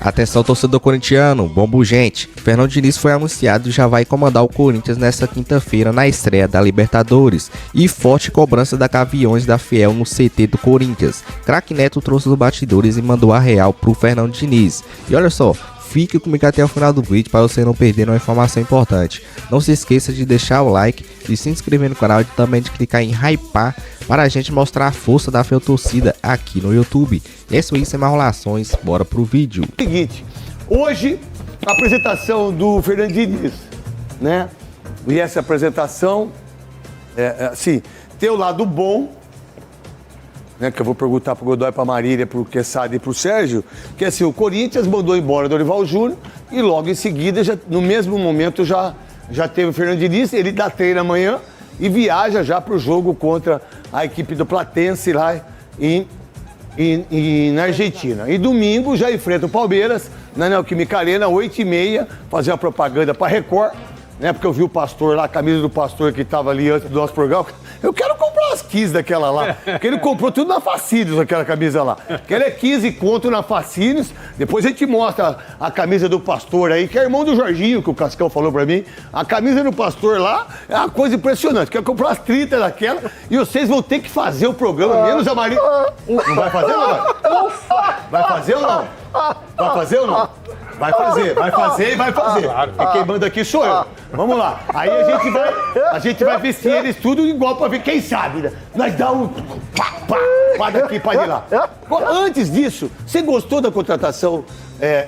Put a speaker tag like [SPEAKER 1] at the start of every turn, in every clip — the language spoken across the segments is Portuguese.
[SPEAKER 1] Atenção, torcedor corintiano, bombo gente. Fernando Diniz foi anunciado e já vai comandar o Corinthians nesta quinta-feira na estreia da Libertadores e forte cobrança da Gaviões da Fiel no CT do Corinthians. Craque Neto trouxe os batidores e mandou a real pro Fernando Diniz. E olha só, fique comigo até o final do vídeo para você não perder uma informação importante. Não se esqueça de deixar o like, de se inscrever no canal e também de clicar em hypar para a gente mostrar a força da Fiel Torcida aqui no YouTube. É isso aí, sem mais enrolações, bora pro vídeo.
[SPEAKER 2] Seguinte, hoje a apresentação do Fernando Diniz, né? E essa apresentação, assim, tem o lado bom, né? Que eu vou perguntar pro Godoy, pra Marília, pro Quesada e pro Sérgio, que assim, o Corinthians mandou embora o Dorival Júnior e logo em seguida, no mesmo momento, já teve o Fernando Diniz, ele dá treino amanhã e viaja já pro jogo contra a equipe do Platense lá na Argentina. E domingo já enfrenta o Palmeiras, na Neoquímica Arena, 8h30, fazer uma propaganda para Record, né? Porque eu vi o pastor lá, a camisa do pastor que estava ali antes do nosso programa. Eu quero comprar umas 15 daquela lá, porque ele comprou tudo na Facílios, aquela camisa lá. Que ela é 15 conto na Facílios. Depois a gente mostra a camisa do pastor aí, que é irmão do Jorginho, que o Cascão falou pra mim. A camisa do pastor lá é uma coisa impressionante. Quero comprar umas 30 daquela e vocês vão ter que fazer o programa, menos a Maria. Não vai fazer ou não? Vai fazer ou não? Vai fazer ou não? Vai fazer e vai fazer. E quem manda aqui sou eu. Vamos lá. Aí a gente vai vestir eles tudo igual pra ver quem sabe, né? Nós dá um pá daqui, pá de lá. Antes disso, você gostou da contratação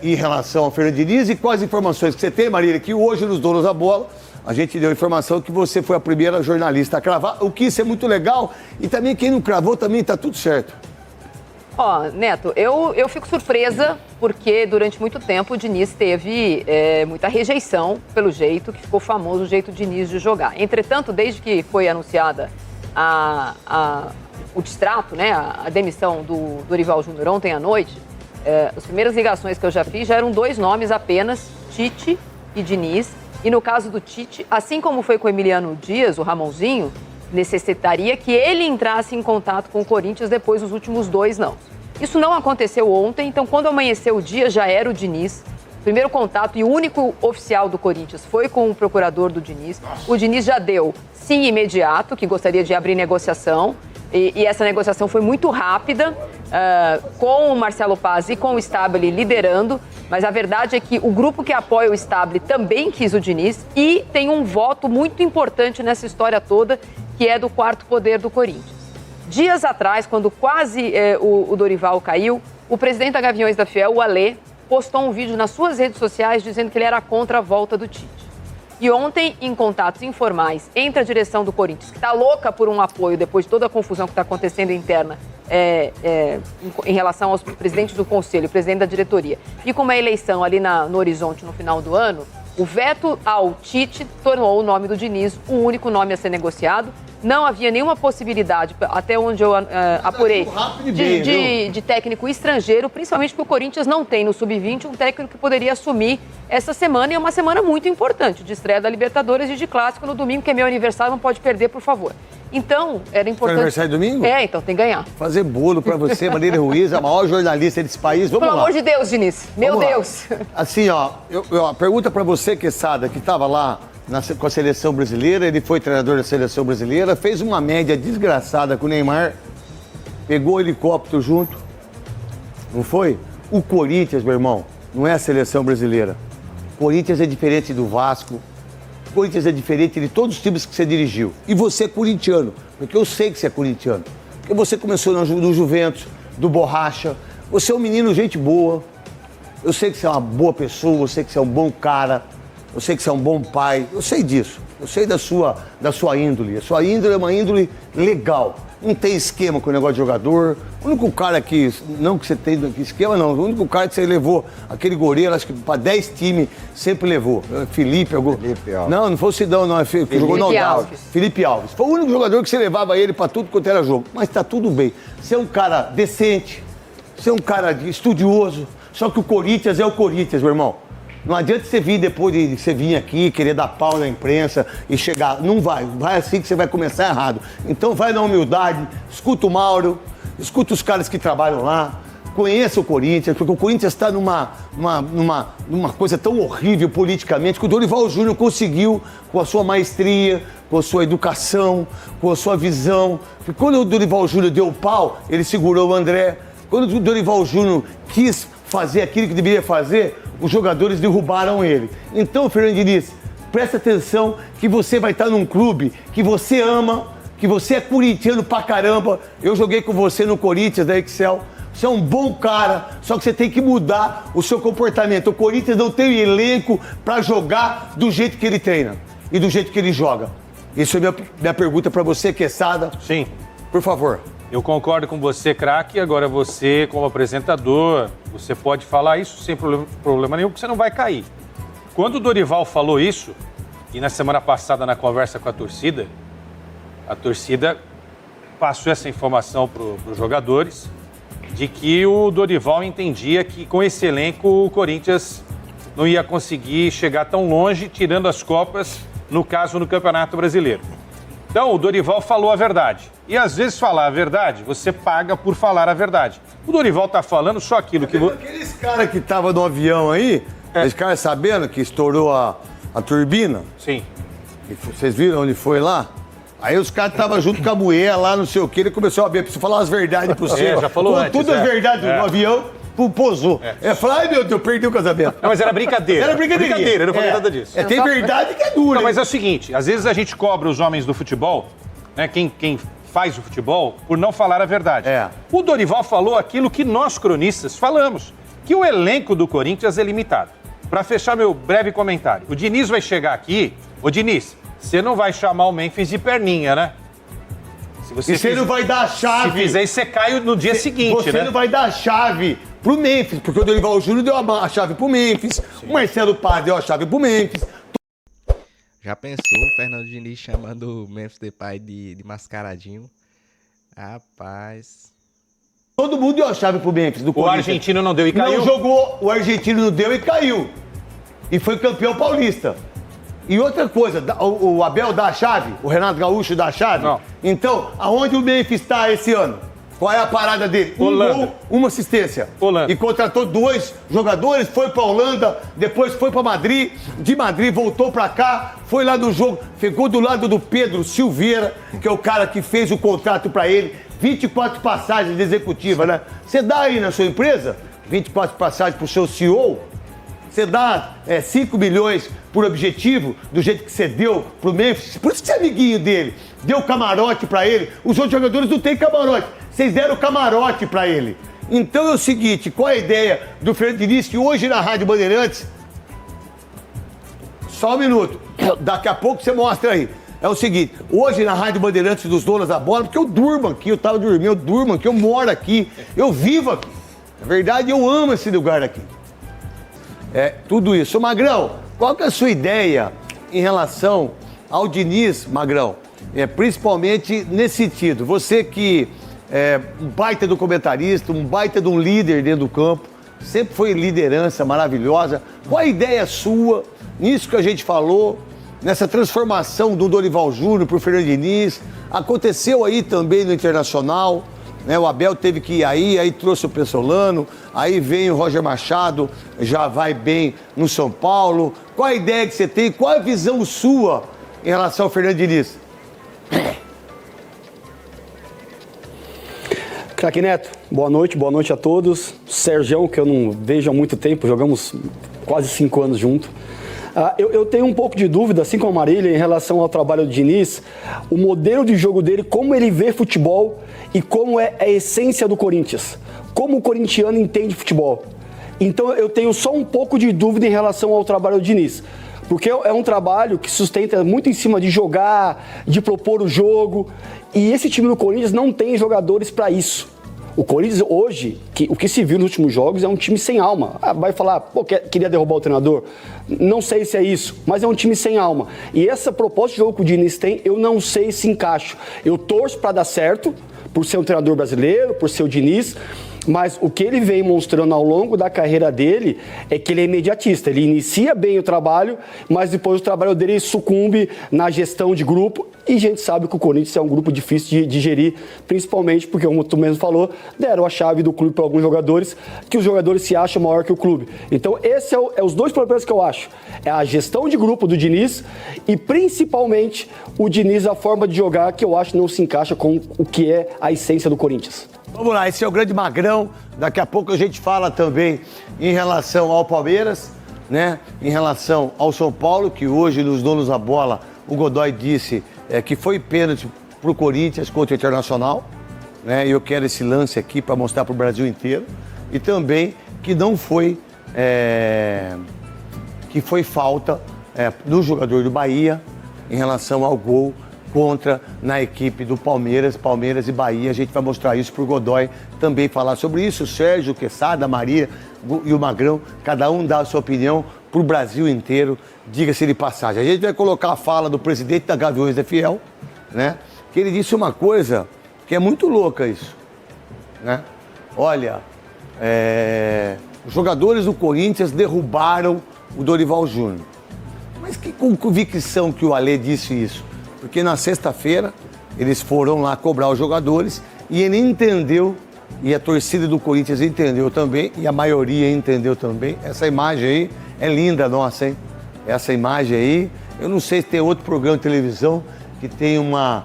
[SPEAKER 2] em relação ao Fernando Diniz e quais informações que você tem, Marília? Que hoje nos Donos da Bola a gente deu informação que você foi a primeira jornalista a cravar, o que isso é muito legal. E também quem não cravou também tá tudo certo.
[SPEAKER 3] Neto, eu fico surpresa porque durante muito tempo o Diniz teve muita rejeição pelo jeito, que ficou famoso o jeito Diniz de jogar. Entretanto, desde que foi anunciada o distrato, né, a demissão do Dorival Júnior ontem à noite, as primeiras ligações que eu já fiz já eram 2 nomes apenas, Tite e Diniz. E no caso do Tite, assim como foi com o Emiliano Dias, o Ramonzinho, necessitaria que ele entrasse em contato com o Corinthians depois dos últimos 2 não. Isso não aconteceu ontem, então quando amanheceu o dia já era o Diniz. O primeiro contato e o único oficial do Corinthians foi com o procurador do Diniz. O Diniz já deu sim imediato, que gostaria de abrir negociação. E essa negociação foi muito rápida, com o Marcelo Paz e com o Stabile liderando. Mas a verdade é que o grupo que apoia o Stabile também quis o Diniz e tem um voto muito importante nessa história toda, que é do quarto poder do Corinthians. Dias atrás, quando quase o Dorival caiu, o presidente da Gaviões da Fiel, o Alê, postou um vídeo nas suas redes sociais dizendo que ele era contra a volta do Tite. E ontem, em contatos informais entre a direção do Corinthians, que está louca por um apoio depois de toda a confusão que está acontecendo interna em relação aos presidentes do conselho, presidente da diretoria, e com uma eleição ali no horizonte no final do ano, o veto ao Tite tornou o nome do Diniz o único nome a ser negociado. Não havia nenhuma possibilidade, até onde eu apurei, de técnico estrangeiro, principalmente porque o Corinthians não tem no Sub-20 um técnico que poderia assumir essa semana, e é uma semana muito importante, de estreia da Libertadores e de clássico no domingo, que é meu aniversário, não pode perder, por favor. Então, era importante...
[SPEAKER 2] Seu aniversário domingo?
[SPEAKER 3] Então tem que ganhar.
[SPEAKER 2] Fazer bolo pra você, Marília Ruiz, a maior jornalista desse país. Vamos lá.
[SPEAKER 3] Pelo amor de Deus, Diniz. Meu Deus.
[SPEAKER 2] Assim, a pergunta pra você, Quesada, que tava lá com a seleção brasileira, ele foi treinador da seleção brasileira, fez uma média desgraçada com o Neymar, pegou o helicóptero junto, não foi? O Corinthians, meu irmão, não é a seleção brasileira. O Corinthians é diferente do Vasco, o Corinthians é diferente de todos os times que você dirigiu. E você é corintiano, porque eu sei que você é corintiano. Porque você começou no Juventus, do Borracha, você é um menino gente boa, eu sei que você é uma boa pessoa, eu sei que você é um bom cara, eu sei que você é um bom pai, eu sei disso. Eu sei da sua índole. A sua índole é uma índole legal. Não tem esquema com o negócio de jogador. O único cara que... Não que você tem esquema, não. O único cara que você levou, aquele goleiro, acho que para 10 times, sempre levou. Felipe Alves. Não foi o Sidão, não.
[SPEAKER 3] Felipe Alves.
[SPEAKER 2] Felipe Alves. Foi o único jogador que você levava ele para tudo quanto era jogo. Mas tá tudo bem. Você é um cara decente. Você é um cara estudioso. Só que o Corinthians é o Corinthians, meu irmão. Não adianta você vir depois de você vir aqui, querer dar pau na imprensa e chegar. Não vai. Vai assim que você vai começar errado. Então vai na humildade, escuta o Mauro, escuta os caras que trabalham lá, conheça o Corinthians, porque o Corinthians está numa coisa tão horrível politicamente que o Dorival Júnior conseguiu, com a sua maestria, com a sua educação, com a sua visão. Porque quando o Dorival Júnior deu o pau, ele segurou o André. Quando o Dorival Júnior quis fazer aquilo que deveria fazer, os jogadores derrubaram ele. Então, Fernando Diniz, presta atenção que você vai estar num clube que você ama, que você é corintiano pra caramba. Eu joguei com você no Corinthians, da Excel. Você é um bom cara, só que você tem que mudar o seu comportamento. O Corinthians não tem elenco pra jogar do jeito que ele treina e do jeito que ele joga. Isso é minha pergunta pra você, Quesada.
[SPEAKER 4] Sim.
[SPEAKER 2] Por favor.
[SPEAKER 4] Eu concordo com você, craque. Agora você, como apresentador, você pode falar isso sem problema nenhum, porque você não vai cair. Quando o Dorival falou isso, e na semana passada na conversa com a torcida passou essa informação para os jogadores de que o Dorival entendia que com esse elenco o Corinthians não ia conseguir chegar tão longe, tirando as Copas, no caso no Campeonato Brasileiro. Então o Dorival falou a verdade. E às vezes falar a verdade, você paga por falar a verdade. O Dorival tá falando só aquilo que...
[SPEAKER 2] Aqueles caras que estavam no avião aí, eles caras sabendo que estourou a turbina?
[SPEAKER 4] Sim.
[SPEAKER 2] E vocês viram onde foi lá? Aí os caras estavam junto com a mulher lá, não sei o quê, ele começou a ver, preciso falar as verdades pra você.
[SPEAKER 4] Já falou antes.
[SPEAKER 2] Todas as verdades no avião, posou. Falou, ai meu Deus, perdi o casamento.
[SPEAKER 4] Não, mas era brincadeira.
[SPEAKER 2] Era brincadeira.
[SPEAKER 4] Eu não falei nada disso.
[SPEAKER 2] Tem verdade que é dura.
[SPEAKER 4] Não, mas é o seguinte, às vezes a gente cobra os homens do futebol, né, quem faz o futebol, por não falar a verdade. O Dorival falou aquilo que nós, cronistas, falamos, que o elenco do Corinthians é limitado. Para fechar meu breve comentário, o Diniz vai chegar aqui, ô Diniz, você não vai chamar o Memphis de perninha, né?
[SPEAKER 2] Você não vai dar a chave.
[SPEAKER 4] Se fizer isso, você cai no dia seguinte,
[SPEAKER 2] você
[SPEAKER 4] né?
[SPEAKER 2] Você não vai dar a chave pro Memphis, porque o Dorival Júnior deu a chave pro Memphis, o Marcelo Paz deu a chave pro Memphis.
[SPEAKER 1] Já pensou o Fernando Diniz chamando o Memphis Depay de mascaradinho? Rapaz...
[SPEAKER 2] Todo mundo deu a chave pro Memphis do Corinthians.
[SPEAKER 4] O argentino não deu e caiu?
[SPEAKER 2] Não jogou, o argentino não deu e caiu. E foi campeão paulista. E outra coisa, o Abel dá a chave? O Renato Gaúcho dá a chave?
[SPEAKER 4] Não.
[SPEAKER 2] Então, aonde o Memphis está esse ano? Qual é a parada dele?
[SPEAKER 4] Holanda.
[SPEAKER 2] Um gol, uma assistência.
[SPEAKER 4] Holanda.
[SPEAKER 2] E contratou 2 jogadores, foi pra Holanda, depois foi pra Madrid, de Madrid voltou pra cá, foi lá no jogo, ficou do lado do Pedro Silveira, que é o cara que fez o contrato pra ele, 24 passagens executivas, né? Você dá aí na sua empresa 24 passagens pro seu CEO, você dá 5 milhões por objetivo, do jeito que você deu pro Memphis, por isso que você é amiguinho dele, deu camarote pra ele, os outros jogadores não têm camarote, vocês deram camarote pra ele. Então é o seguinte, qual é a ideia do Fernando Diniz, que hoje na Rádio Bandeirantes, só um minuto, daqui a pouco você mostra aí, é o seguinte, hoje na Rádio Bandeirantes dos Donos da Bola, porque eu durmo aqui, eu tava dormindo, eu durmo aqui, eu moro aqui, eu vivo aqui, na verdade eu amo esse lugar aqui. Tudo isso. Ô, Magrão, qual que é a sua ideia em relação ao Diniz, Magrão? Principalmente nesse sentido. Você que é um baita do comentarista, um baita de um líder dentro do campo, sempre foi liderança maravilhosa. Qual a ideia sua nisso que a gente falou, nessa transformação do Dorival Júnior para o Fernando Diniz? Aconteceu aí também no Internacional. O Abel teve que ir aí trouxe o Pessolano, aí vem o Roger Machado, já vai bem no São Paulo. Qual a ideia que você tem? Qual a visão sua em relação ao Fernando Diniz?
[SPEAKER 5] Craque Neto, boa noite a todos. Sergião, que eu não vejo há muito tempo, jogamos quase 5 anos juntos. Eu tenho um pouco de dúvida, assim como a Marília, em relação ao trabalho do Diniz, o modelo de jogo dele, como ele vê futebol e como é a essência do Corinthians, como o corintiano entende futebol. Então eu tenho só um pouco de dúvida em relação ao trabalho do Diniz, porque é um trabalho que sustenta muito em cima de jogar, de propor o jogo, e esse time do Corinthians não tem jogadores para isso. O Corinthians hoje, o que se viu nos últimos jogos é um time sem alma. Vai falar, queria derrubar o treinador? Não sei se é isso, mas é um time sem alma. E essa proposta de jogo que o Diniz tem, eu não sei se encaixo. Eu torço para dar certo, por ser um treinador brasileiro, por ser o Diniz, Mas o que ele vem mostrando ao longo da carreira dele é que ele é imediatista. Ele inicia bem o trabalho, mas depois o trabalho dele sucumbe na gestão de grupo. E a gente sabe que o Corinthians é um grupo difícil de gerir, principalmente porque, como tu mesmo falou, deram a chave do clube para alguns jogadores, que os jogadores se acham maior que o clube. Então, esse é os dois problemas que eu acho. É a gestão de grupo do Diniz e, principalmente, o Diniz, a forma de jogar, que eu acho não se encaixa com o que é a essência do Corinthians.
[SPEAKER 2] Vamos lá, esse é o grande Magrão. Daqui a pouco a gente fala também em relação ao Palmeiras, né? Em relação ao São Paulo, que hoje nos donos da bola, o Godoy disse que foi pênalti para o Corinthians contra o Internacional, né? E eu quero esse lance aqui para mostrar para o Brasil inteiro. E também que não foi, que foi falta do jogador do Bahia em relação ao gol na equipe do Palmeiras e Bahia. A gente vai mostrar isso para o Godoy também falar sobre isso. O Sérgio, o Quesada, a Maria e o Magrão, cada um dá a sua opinião para o Brasil inteiro, diga-se de passagem. A gente vai colocar a fala do presidente da Gaviões da Fiel, né? Que ele disse uma coisa que é muito louca isso, né? Olha, os jogadores do Corinthians derrubaram o Dorival Júnior. Mas que convicção que o Alê disse isso? Porque na sexta-feira eles foram lá cobrar os jogadores e ele entendeu, e a torcida do Corinthians entendeu também, e a maioria entendeu também. Essa imagem aí é linda, nossa, hein? Essa imagem aí, eu não sei se tem outro programa de televisão que tem uma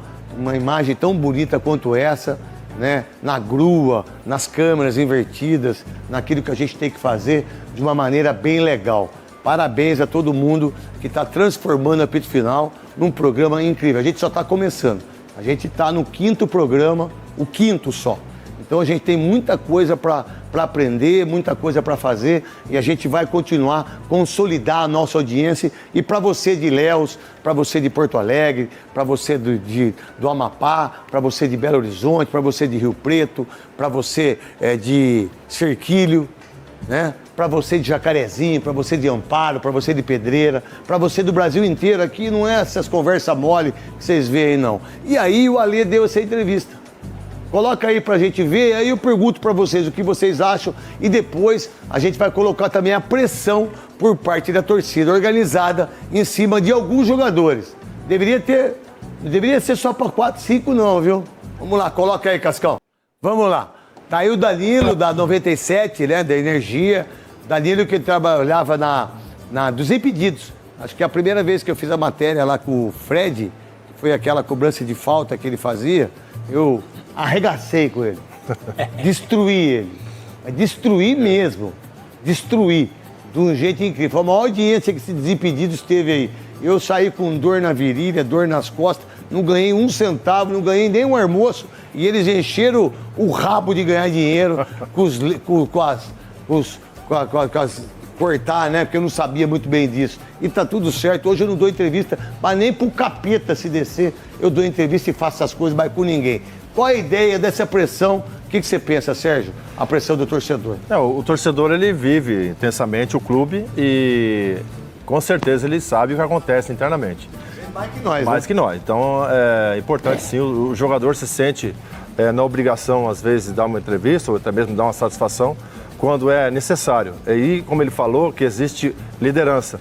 [SPEAKER 2] imagem tão bonita quanto essa, né? Na grua, nas câmeras invertidas, naquilo que a gente tem que fazer de uma maneira bem legal. Parabéns a todo mundo que está transformando a Apito Final num programa incrível. A gente só está começando. A gente está no 5º programa, o 5º só. Então a gente tem muita coisa para aprender, muita coisa para fazer e a gente vai continuar a consolidar a nossa audiência. E para você de Ilhéus, para você de Porto Alegre, para você do Amapá, para você de Belo Horizonte, para você de Rio Preto, para você de Cerquilho, né? Para você de Jacarezinho, para você de Amparo, para você de Pedreira, para você do Brasil inteiro. Aqui não é essas conversas mole que vocês veem, não. E aí o Alê deu essa entrevista. Coloca aí pra gente ver, aí eu pergunto pra vocês o que vocês acham e depois a gente vai colocar também a pressão por parte da torcida organizada em cima de alguns jogadores. Não deveria ser só pra 4, 5 não, viu? Vamos lá, coloca aí, Cascão. Vamos lá. Tá aí o Danilo, da 97, né, da Energia. Danilo que trabalhava dos Impedidos. Acho que é a primeira vez que eu fiz a matéria lá com o Fred, que foi aquela cobrança de falta que ele fazia, eu arregacei com ele. Destruí ele. Destruí mesmo. Destruí. De um jeito incrível. Foi a maior audiência que esse Desimpedidos teve aí. Eu saí com dor na virilha, dor nas costas, não ganhei 1 centavo, não ganhei nem um almoço. E eles encheram o rabo de ganhar dinheiro cortar, né? Porque eu não sabia muito bem disso. E tá tudo certo. Hoje eu não dou entrevista, mas nem pro capeta se descer, eu dou entrevista e faço essas coisas, mas com ninguém. Qual a ideia dessa pressão? O que você pensa, Sérgio? A pressão do torcedor.
[SPEAKER 6] O torcedor, ele vive intensamente o clube e com certeza ele sabe o que acontece internamente.
[SPEAKER 2] Mais que nós,
[SPEAKER 6] Mais que nós. Então é importante sim, o jogador se sente na obrigação, às vezes, de dar uma entrevista ou até mesmo dar uma satisfação quando é necessário. E aí, como ele falou, que existe liderança.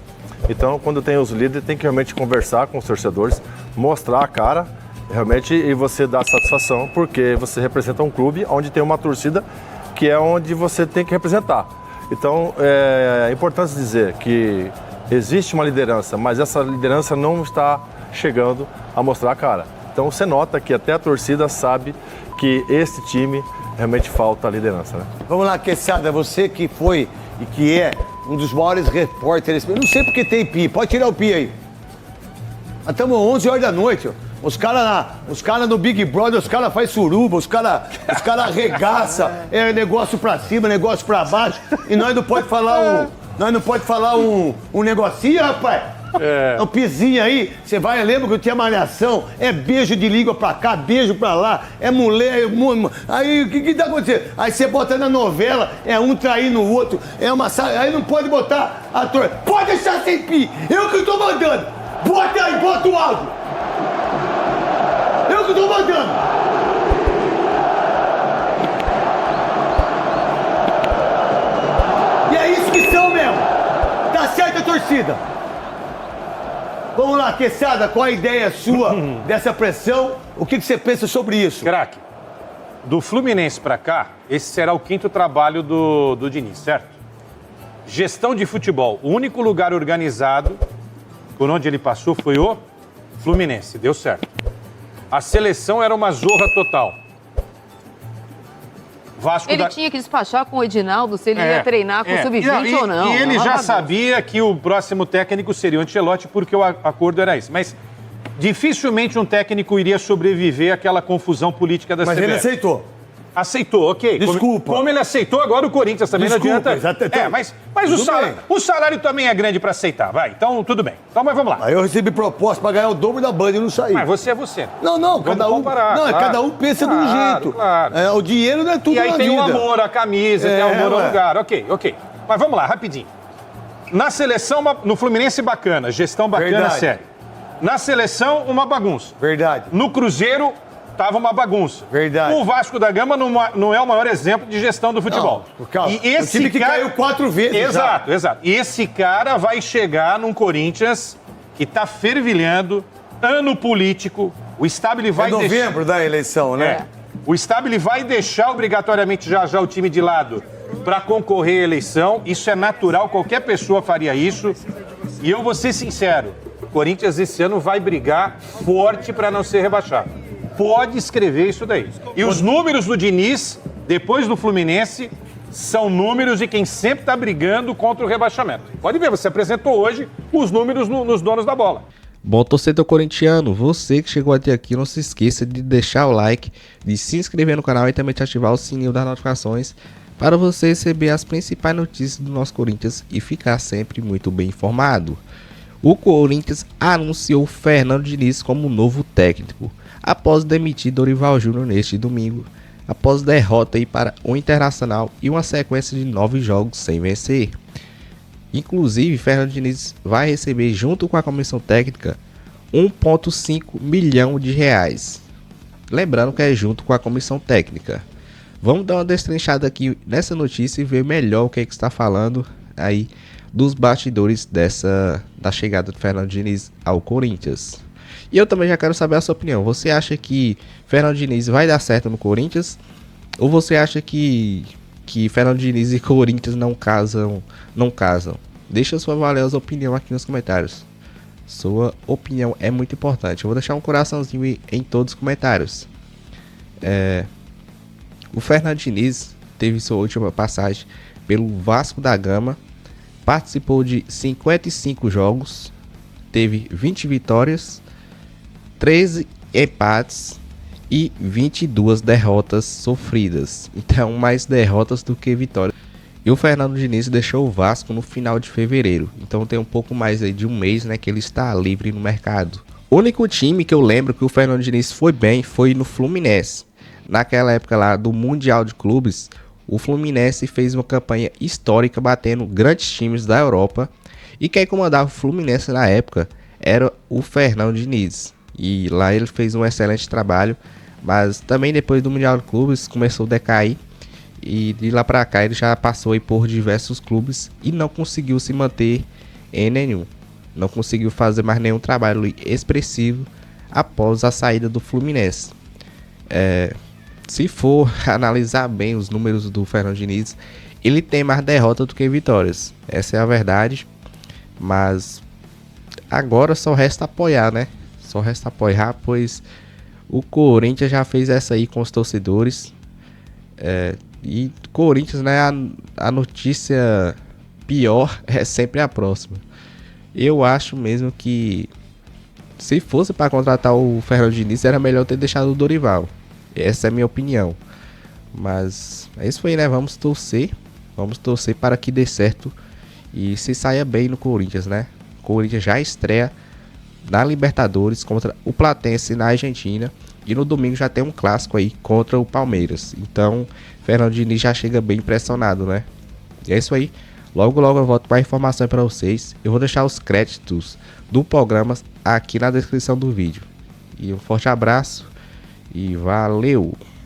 [SPEAKER 6] Então, quando tem os líderes, tem que realmente conversar com os torcedores, mostrar a cara, realmente, e você dar satisfação, porque você representa um clube onde tem uma torcida que é onde você tem que representar. Então, é importante dizer que existe uma liderança, mas essa liderança não está chegando a mostrar a cara. Então, você nota que até a torcida sabe que esse time realmente falta liderança, né?
[SPEAKER 2] Vamos lá, Quesada, você que foi e que é um dos maiores repórteres, eu não sei porque tem pi, pode tirar o pi aí. Nós estamos 11 horas da noite, ó. Os caras no Big Brother, os caras fazem suruba, os caras arregaçam, negócio pra cima, negócio pra baixo, e nós não pode falar um negocinho, rapaz. Um pizinho aí, você vai, lembra que eu tinha malhação, beijo de língua pra cá, beijo pra lá, mulher, aí o que tá acontecendo? Aí você bota na novela, um traindo o outro, aí não pode botar ator, pode deixar sem pi, eu que tô mandando, bota aí, bota o áudio, eu que tô mandando. torcida. Vamos lá, Queçada, qual a ideia sua dessa pressão? O que você pensa sobre isso?
[SPEAKER 4] Craque, do Fluminense pra cá, esse será o 5º trabalho do Diniz, certo? Gestão de futebol. O único lugar organizado por onde ele passou foi o Fluminense. Deu certo. A seleção era uma zorra total. Vasco
[SPEAKER 3] Ele tinha que despachar com o Edinaldo se ele ia treinar com o Sub-20 ou não.
[SPEAKER 4] E ele já sabia que o próximo técnico seria o Ancelotti, porque o acordo era esse. Mas dificilmente um técnico iria sobreviver àquela confusão política da CBF.
[SPEAKER 2] Mas ele aceitou.
[SPEAKER 4] Aceitou, ok.
[SPEAKER 2] Desculpa.
[SPEAKER 4] Como ele aceitou, agora o Corinthians também
[SPEAKER 2] Desculpa,
[SPEAKER 4] não adianta. Mas o salário também é grande para aceitar. Vai, então tudo bem. Então, mas vamos lá.
[SPEAKER 2] Aí eu recebi proposta para ganhar o dobro da Band e não saí.
[SPEAKER 4] Mas você é você.
[SPEAKER 2] Não, cada um.
[SPEAKER 4] Comparar,
[SPEAKER 2] não,
[SPEAKER 4] claro.
[SPEAKER 2] cada um pensa de um jeito.
[SPEAKER 4] Claro.
[SPEAKER 2] O dinheiro não é tudo
[SPEAKER 4] e aí
[SPEAKER 2] na
[SPEAKER 4] tem
[SPEAKER 2] vida.
[SPEAKER 4] o amor à camisa, tem o amor ao lugar. Ok. Mas vamos lá, rapidinho. Na seleção, no Fluminense, bacana. Gestão bacana,
[SPEAKER 2] Verdade.
[SPEAKER 4] sério. Na seleção, uma bagunça.
[SPEAKER 2] Verdade.
[SPEAKER 4] No Cruzeiro, tava uma bagunça.
[SPEAKER 2] Verdade.
[SPEAKER 4] O Vasco da Gama não é o maior exemplo de gestão do futebol.
[SPEAKER 2] Não, calma.
[SPEAKER 4] E esse
[SPEAKER 2] o time que caiu 4 vezes.
[SPEAKER 4] Exato. E esse cara vai chegar num Corinthians que tá fervilhando, ano político. O Stabile vai
[SPEAKER 2] novembro da eleição, né?
[SPEAKER 4] O Stabile vai deixar obrigatoriamente já o time de lado para concorrer à eleição. Isso é natural, qualquer pessoa faria isso. E eu vou ser sincero, o Corinthians esse ano vai brigar forte para não ser rebaixado. Pode escrever isso daí. E os números do Diniz, depois do Fluminense, são números de quem sempre está brigando contra o rebaixamento. Pode ver, você apresentou hoje os números nos donos da bola.
[SPEAKER 1] Bom, torcedor corintiano, você que chegou até aqui, não se esqueça de deixar o like, de se inscrever no canal e também de ativar o sininho das notificações para você receber as principais notícias do nosso Corinthians e ficar sempre muito bem informado. O Corinthians anunciou Fernando Diniz como novo técnico, após demitir Dorival Júnior neste domingo, após derrota para o Internacional e uma sequência de 9 jogos sem vencer. Inclusive, Fernando Diniz vai receber, junto com a comissão técnica, 1,5 milhão de reais. Lembrando que é junto com a comissão técnica. Vamos dar uma destrinchada aqui nessa notícia e ver melhor o que está falando aí dos bastidores da chegada do Fernando Diniz ao Corinthians. E eu também já quero saber a sua opinião. Você acha que Fernando Diniz vai dar certo no Corinthians? Ou você acha que Fernando Diniz e Corinthians não casam? Deixa sua valiosa opinião aqui nos comentários. Sua opinião é muito importante. Eu vou deixar um coraçãozinho em todos os comentários. O Fernando Diniz teve sua última passagem pelo Vasco da Gama. Participou de 55 jogos. Teve 20 vitórias, 13 empates e 22 derrotas sofridas. Então, mais derrotas do que vitórias. E o Fernando Diniz deixou o Vasco no final de fevereiro. Então tem um pouco mais aí de um mês, né, que ele está livre no mercado. O único time que eu lembro que o Fernando Diniz foi bem foi no Fluminense. Naquela época lá do Mundial de Clubes, o Fluminense fez uma campanha histórica batendo grandes times da Europa. E quem comandava o Fluminense na época era o Fernando Diniz. E lá ele fez um excelente trabalho. Mas também depois do Mundial de Clubes começou a decair. E de lá pra cá ele já passou aí por diversos clubes e não conseguiu se manter em nenhum. Não conseguiu fazer mais nenhum trabalho expressivo após a saída do Fluminense. Se for analisar bem os números do Fernando Diniz, ele tem mais derrotas do que vitórias. Essa é a verdade. Mas agora só resta apoiar, né? Só resta apoiar, pois o Corinthians já fez essa aí com os torcedores. E Corinthians, né? A notícia pior é sempre a próxima. Eu acho mesmo que se fosse para contratar o Fernando Diniz, era melhor ter deixado o Dorival. Essa é a minha opinião. Mas é isso aí, né? Vamos torcer para que dê certo e se saia bem no Corinthians, né? O Corinthians já estreia na Libertadores contra o Platense na Argentina. E no domingo já tem um clássico aí contra o Palmeiras. Então, Fernando Diniz já chega bem impressionado, né? E é isso aí. Logo eu volto com a informação para vocês. Eu vou deixar os créditos do programa aqui na descrição do vídeo. E um forte abraço e valeu!